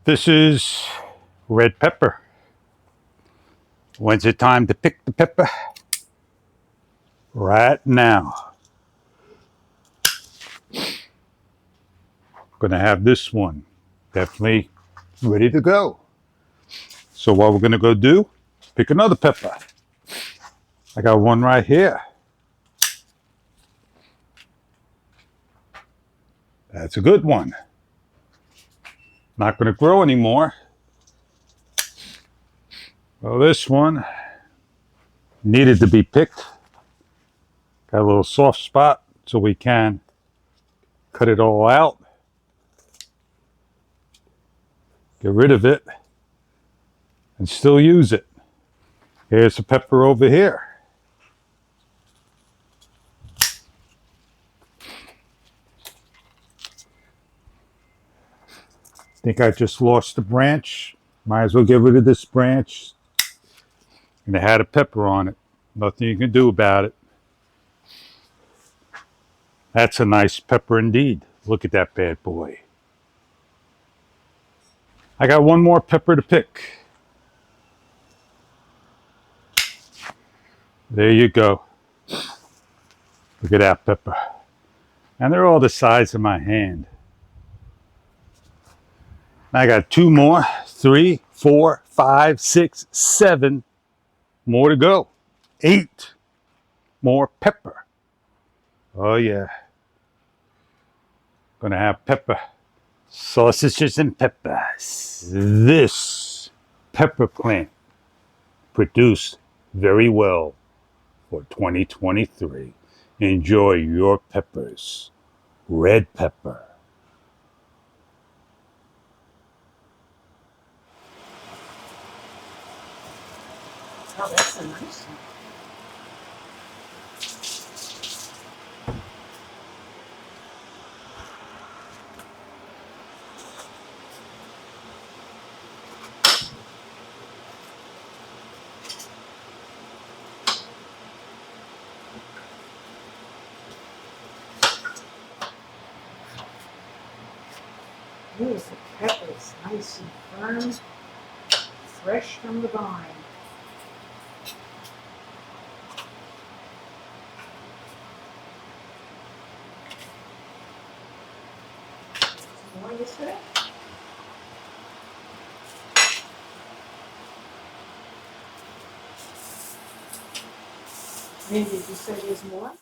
This is red pepper. When's it time to pick the pepper? Right now. Gonna have this one definitely ready to go. So what we're gonna go do, pick another pepper. I got one right here. That's a good one. Not gonna grow anymore. Well, this one needed to be picked. Got a little soft spot, so we can cut it all out. Get rid of it and still use it. Here's a pepper over here. Think I just lost the branch. Might as well get rid of this branch. And it had a pepper on it. Nothing you can do about it. That's a nice pepper indeed. Look at that bad boy. I got one more pepper to pick. There you go. Look at that pepper. And they're all the size of my hand. I got two more, 3, 4, 5, 6, 7 more to go. 8 more pepper. Oh yeah. Gonna have pepper. Sausages and peppers. This pepper plant produced very well for 2023. Enjoy your peppers. Red pepper. Oh, that's a nice one. Ooh, the pepper is nice and firm, fresh from the vine. Some more yesterday? Maybe you say there's more?